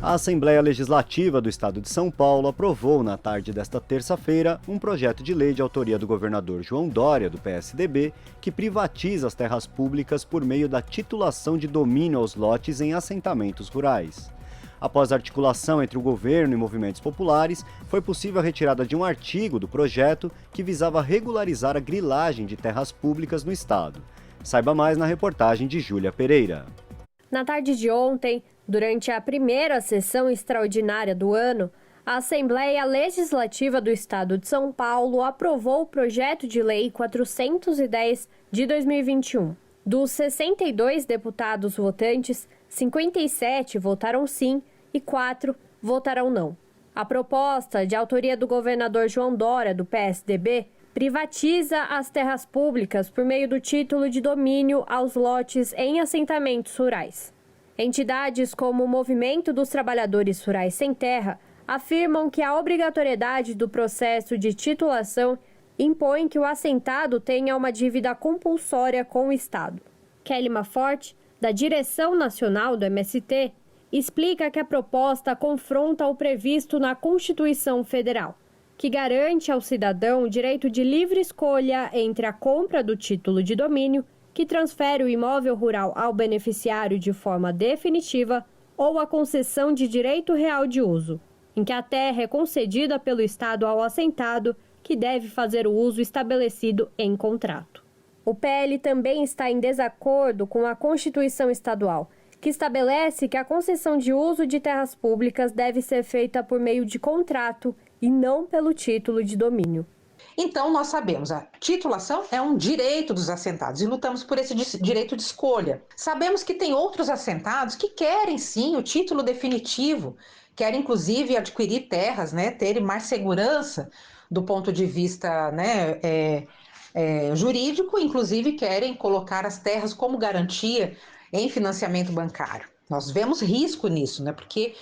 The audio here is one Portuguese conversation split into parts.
A Assembleia Legislativa do Estado de São Paulo aprovou, na tarde desta terça-feira, um projeto de lei de autoria do governador João Dória, do PSDB, que privatiza as terras públicas por meio da titulação de domínio aos lotes em assentamentos rurais. Após a articulação entre o governo e movimentos populares, foi possível a retirada de um artigo do projeto que visava regularizar a grilagem de terras públicas no estado. Saiba mais na reportagem de Júlia Pereira. Na tarde de ontem, durante a primeira sessão extraordinária do ano, a Assembleia Legislativa do Estado de São Paulo aprovou o projeto de lei 410 de 2021. Dos 62 deputados votantes, 57 votaram sim e 4 votaram não. A proposta, de autoria do governador João Dória, do PSDB, privatiza as terras públicas por meio do título de domínio aos lotes em assentamentos rurais. Entidades como o Movimento dos Trabalhadores Rurais Sem Terra afirmam que a obrigatoriedade do processo de titulação impõe que o assentado tenha uma dívida compulsória com o Estado. Kelly Maforte, da direção nacional do MST, explica que a proposta confronta o previsto na Constituição Federal, que garante ao cidadão o direito de livre escolha entre a compra do título de domínio, que transfere o imóvel rural ao beneficiário de forma definitiva, ou a concessão de direito real de uso, em que a terra é concedida pelo Estado ao assentado, que deve fazer o uso estabelecido em contrato. O PL também está em desacordo com a Constituição Estadual, que estabelece que a concessão de uso de terras públicas deve ser feita por meio de contrato e não pelo título de domínio. Então, nós sabemos, a titulação é um direito dos assentados e lutamos por esse direito de escolha. Sabemos que tem outros assentados que querem sim o título definitivo, querem inclusive adquirir terras, terem mais segurança do ponto de vista jurídico, inclusive querem colocar as terras como garantia em financiamento bancário. Nós vemos risco nisso, porque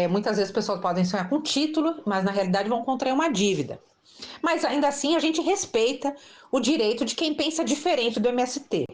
muitas vezes as pessoas podem sonhar com título, mas na realidade vão contrair uma dívida. Mas ainda assim a gente respeita o direito de quem pensa diferente do MST.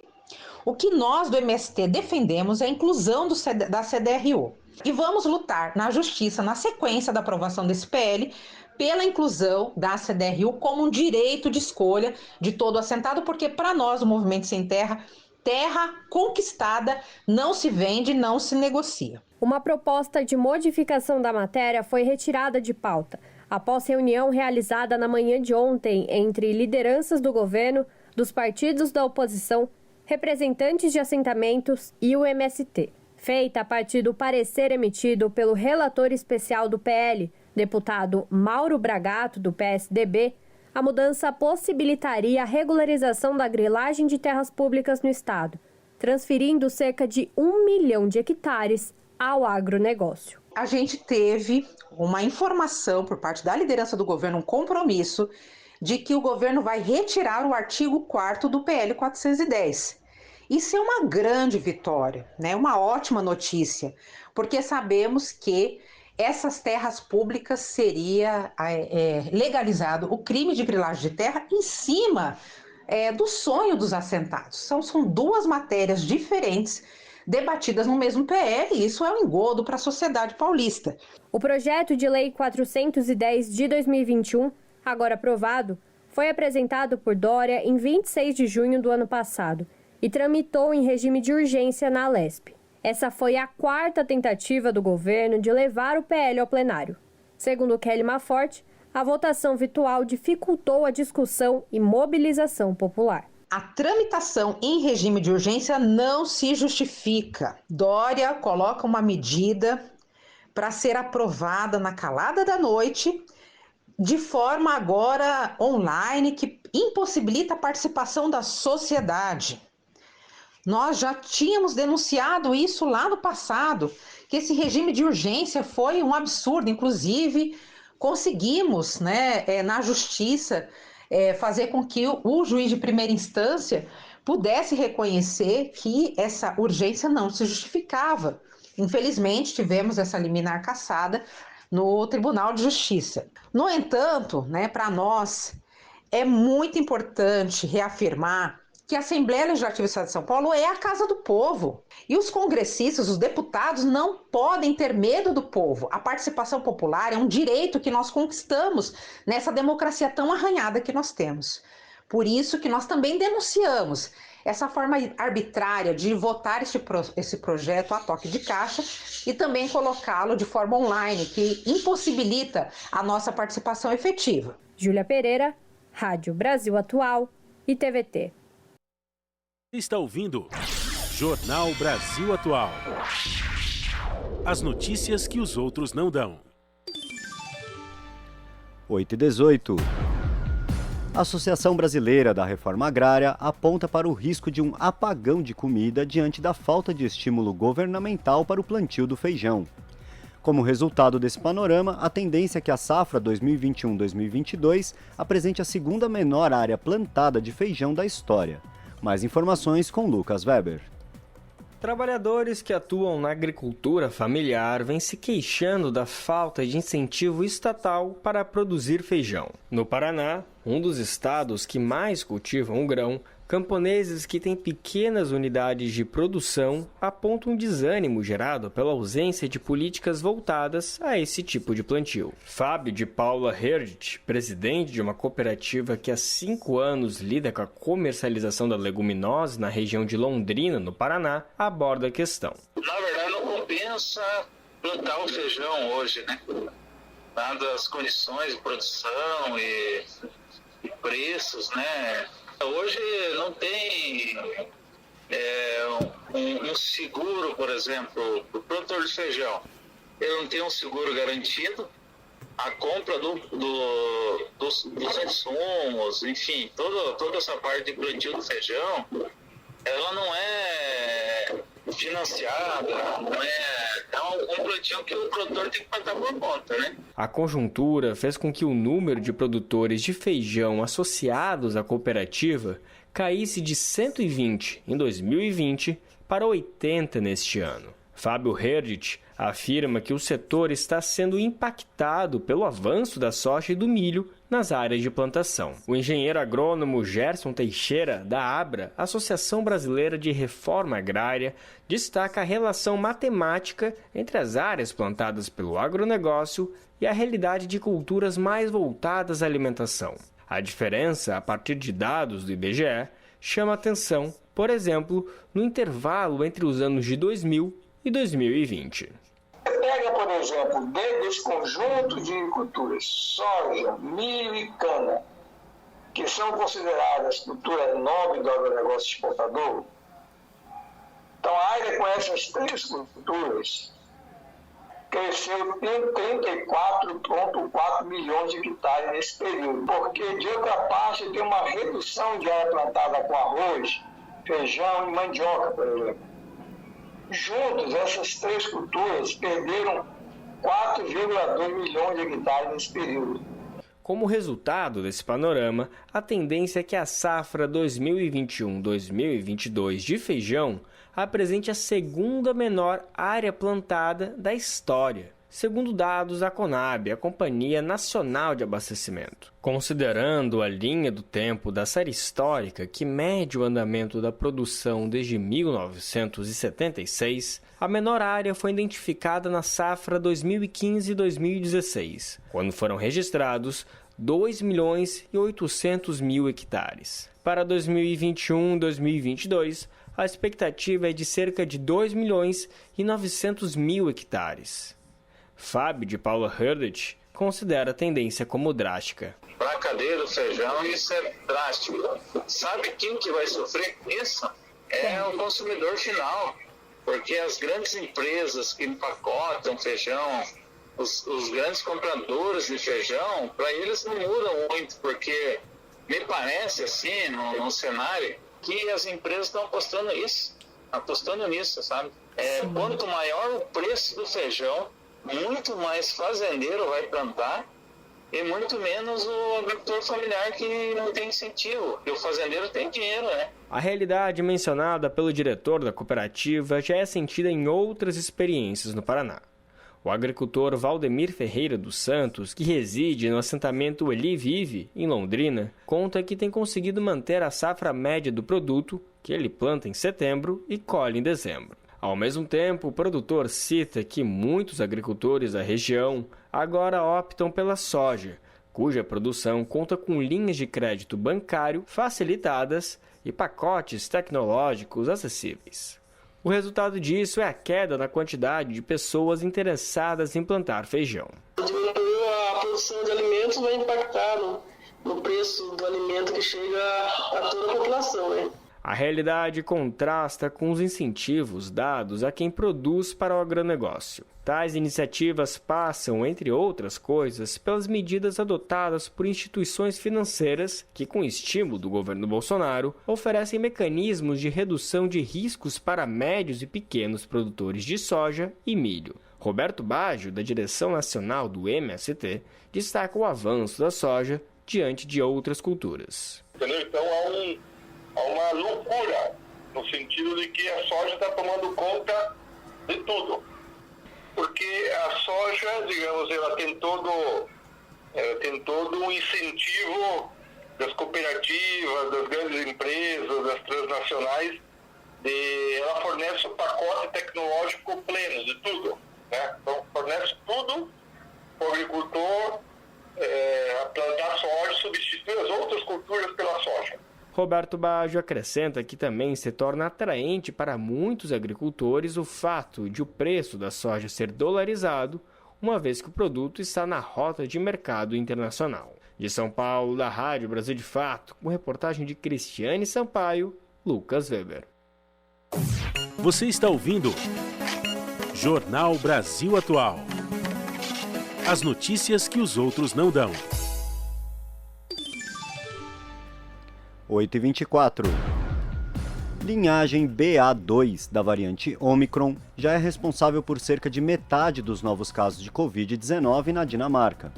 O que nós do MST defendemos é a inclusão da CDRU. E vamos lutar na justiça, na sequência da aprovação desse PL, pela inclusão da CDRU como um direito de escolha de todo assentado, porque para nós, o Movimento Sem Terra, terra conquistada não se vende, não se negocia. Uma proposta de modificação da matéria foi retirada de pauta após reunião realizada na manhã de ontem entre lideranças do governo, dos partidos da oposição, representantes de assentamentos e o MST. Feita a partir do parecer emitido pelo relator especial do PL, deputado Mauro Bragato, do PSDB, a mudança possibilitaria a regularização da grilagem de terras públicas no estado, transferindo cerca de 1 milhão de hectares ao agronegócio. A gente teve uma informação por parte da liderança do governo, um compromisso de que o governo vai retirar o artigo 4º do PL 410. Isso é uma grande vitória, uma ótima notícia, porque sabemos que essas terras públicas seria legalizado o crime de grilagem de terra em cima do sonho dos assentados. São duas matérias diferentes debatidas no mesmo PL, e isso é um engodo para a sociedade paulista. O projeto de lei 410 de 2021, agora aprovado, foi apresentado por Dória em 26 de junho do ano passado e tramitou em regime de urgência na Alesp. Essa foi a 4ª tentativa do governo de levar o PL ao plenário. Segundo Kelly Maforte, a votação virtual dificultou a discussão e mobilização popular. A tramitação em regime de urgência não se justifica. Dória coloca uma medida para ser aprovada na calada da noite, de forma agora online, que impossibilita a participação da sociedade. Nós já tínhamos denunciado isso lá no passado, que esse regime de urgência foi um absurdo. Inclusive, conseguimos, na justiça, fazer com que o juiz de primeira instância pudesse reconhecer que essa urgência não se justificava. Infelizmente, tivemos essa liminar cassada no Tribunal de Justiça. No entanto, para nós, é muito importante reafirmar que a Assembleia Legislativa do Estado de São Paulo é a casa do povo. E os congressistas, os deputados, não podem ter medo do povo. A participação popular é um direito que nós conquistamos nessa democracia tão arranhada que nós temos. Por isso que nós também denunciamos essa forma arbitrária de votar esse projeto a toque de caixa e também colocá-lo de forma online, que impossibilita a nossa participação efetiva. Júlia Pereira, Rádio Brasil Atual e TVT. Está ouvindo Jornal Brasil Atual. As notícias que os outros não dão. 8h18. A Associação Brasileira da Reforma Agrária aponta para o risco de um apagão de comida diante da falta de estímulo governamental para o plantio do feijão. Como resultado desse panorama, a tendência é que a safra 2021-2022 apresente a segunda menor área plantada de feijão da história. Mais informações com Lucas Weber. Trabalhadores que atuam na agricultura familiar vêm se queixando da falta de incentivo estatal para produzir feijão. No Paraná, um dos estados que mais cultivam o grão, camponeses que têm pequenas unidades de produção apontam desânimo gerado pela ausência de políticas voltadas a esse tipo de plantio. Fábio de Paula Herdit, presidente de uma cooperativa que há 5 anos lida com a comercialização da leguminosa na região de Londrina, no Paraná, aborda a questão. Na verdade, não compensa plantar o feijão hoje, né? Dadas as condições de produção e preços, né? Hoje não tem um seguro, por exemplo, para o produtor de feijão. Ele não tem um seguro garantido. A compra dos insumos, enfim, toda essa parte de plantio do feijão, ela não é financiada, não é um plantio que o produtor tem que plantar por conta, né? A conjuntura fez com que o número de produtores de feijão associados à cooperativa caísse de 120 em 2020 para 80 neste ano. Fábio Herdit afirma que o setor está sendo impactado pelo avanço da soja e do milho nas áreas de plantação. O engenheiro agrônomo Gerson Teixeira, da ABRA, Associação Brasileira de Reforma Agrária, destaca a relação matemática entre as áreas plantadas pelo agronegócio e a realidade de culturas mais voltadas à alimentação. A diferença, a partir de dados do IBGE, chama atenção, por exemplo, no intervalo entre os anos de 2000 e 2020. Pega, por exemplo, dentro desse conjunto de culturas, soja, milho e cana, que são consideradas culturas nobres do agronegócio exportador. Então, a área com essas 3 culturas cresceu em 34,4 milhões de hectares nesse período, porque, de outra parte, tem uma redução de área plantada com arroz, feijão e mandioca, por exemplo. Juntos, essas 3 culturas perderam 4,2 milhões de hectares nesse período. Como resultado desse panorama, a tendência é que a safra 2021-2022 de feijão apresente a segunda menor área plantada da história, segundo dados da Conab, a Companhia Nacional de Abastecimento. Considerando a linha do tempo da série histórica que mede o andamento da produção desde 1976, a menor área foi identificada na safra 2015-2016, quando foram registrados 2.800.000 hectares. Para 2021-2022, a expectativa é de cerca de 2.900.000 hectares. Fábio de Paula Herdit considera a tendência como drástica. Para a cadeia do feijão, isso é drástico. Sabe quem que vai sofrer isso? É o consumidor final. Porque as grandes empresas que empacotam feijão, os grandes compradores de feijão, para eles não mudam muito, porque me parece assim, no cenário, que as empresas estão apostando nisso, sabe? Quanto maior o preço do feijão, muito mais fazendeiro vai plantar e muito menos o agricultor familiar que não tem incentivo, porque o fazendeiro tem dinheiro, né? A realidade mencionada pelo diretor da cooperativa já é sentida em outras experiências no Paraná. O agricultor Valdemir Ferreira dos Santos, que reside no assentamento Eli Vive, em Londrina, conta que tem conseguido manter a safra média do produto, que ele planta em setembro e colhe em dezembro. Ao mesmo tempo, o produtor cita que muitos agricultores da região agora optam pela soja, cuja produção conta com linhas de crédito bancário facilitadas e pacotes tecnológicos acessíveis. O resultado disso é a queda na quantidade de pessoas interessadas em plantar feijão. Diminuiu a produção de alimentos, vai impactar no preço do alimento que chega a toda a população, né? A realidade contrasta com os incentivos dados a quem produz para o agronegócio. Tais iniciativas passam, entre outras coisas, pelas medidas adotadas por instituições financeiras que, com estímulo do governo Bolsonaro, oferecem mecanismos de redução de riscos para médios e pequenos produtores de soja e milho. Roberto Baggio, da direção nacional do MST, destaca o avanço da soja diante de outras culturas. Então há uma loucura, no sentido de que a soja está tomando conta de tudo. Porque a soja, digamos, ela tem todo um incentivo das cooperativas, das grandes empresas, das transnacionais, ela fornece o pacote tecnológico pleno de tudo, né? Então, fornece tudo para o agricultor a plantar soja, substituir as outras culturas pela soja. Roberto Baggio acrescenta que também se torna atraente para muitos agricultores o fato de o preço da soja ser dolarizado, uma vez que o produto está na rota de mercado internacional. De São Paulo, da Rádio Brasil de Fato, com reportagem de Cristiane Sampaio, Lucas Weber. Você está ouvindo Jornal Brasil Atual. As notícias que os outros não dão. 8h24. Linhagem BA2 da variante Omicron já é responsável por cerca de metade dos novos casos de Covid-19 na Dinamarca.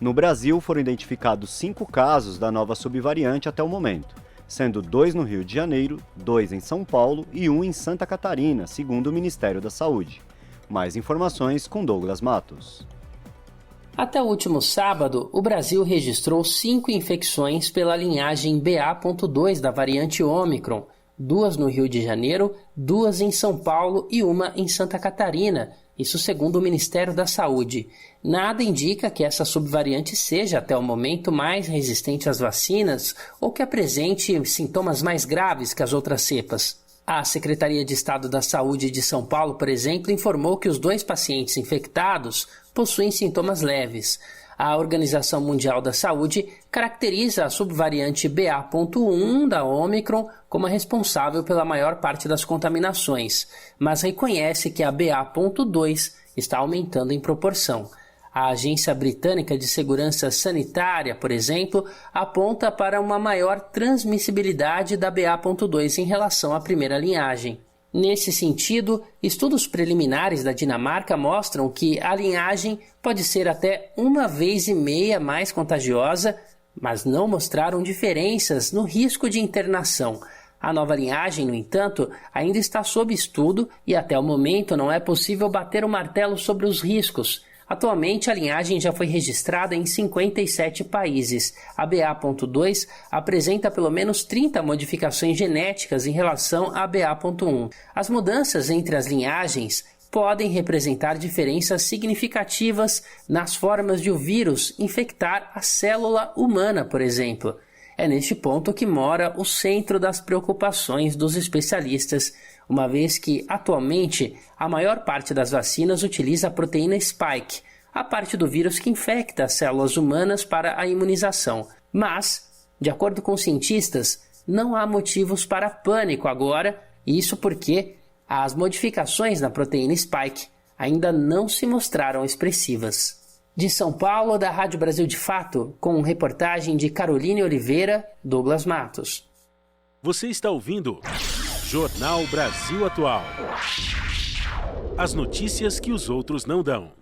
No Brasil, foram identificados 5 casos da nova subvariante até o momento, sendo 2 no Rio de Janeiro, 2 em São Paulo e 1 em Santa Catarina, segundo o Ministério da Saúde. Mais informações com Douglas Matos. Até o último sábado, o Brasil registrou 5 infecções pela linhagem BA.2 da variante Omicron, 2 no Rio de Janeiro, 2 em São Paulo e 1 em Santa Catarina, isso segundo o Ministério da Saúde. Nada indica que essa subvariante seja, até o momento, mais resistente às vacinas ou que apresente sintomas mais graves que as outras cepas. A Secretaria de Estado da Saúde de São Paulo, por exemplo, informou que os 2 pacientes infectados possuem sintomas leves. A Organização Mundial da Saúde caracteriza a subvariante BA.1 da Omicron como a responsável pela maior parte das contaminações, mas reconhece que a BA.2 está aumentando em proporção. A Agência Britânica de Segurança Sanitária, por exemplo, aponta para uma maior transmissibilidade da BA.2 em relação à primeira linhagem. Nesse sentido, estudos preliminares da Dinamarca mostram que a linhagem pode ser até 1,5 vezes mais contagiosa, mas não mostraram diferenças no risco de internação. A nova linhagem, no entanto, ainda está sob estudo e até o momento não é possível bater o martelo sobre os riscos. Atualmente, a linhagem já foi registrada em 57 países. A BA.2 apresenta pelo menos 30 modificações genéticas em relação à BA.1. As mudanças entre as linhagens podem representar diferenças significativas nas formas de o vírus infectar a célula humana, por exemplo. É neste ponto que mora o centro das preocupações dos especialistas, uma vez que, atualmente, a maior parte das vacinas utiliza a proteína spike, a parte do vírus que infecta as células humanas para a imunização. Mas, de acordo com cientistas, não há motivos para pânico agora, isso porque as modificações na proteína spike ainda não se mostraram expressivas. De São Paulo, da Rádio Brasil de Fato, com reportagem de Caroline Oliveira, Douglas Matos. Você está ouvindo Jornal Brasil Atual. As notícias que os outros não dão.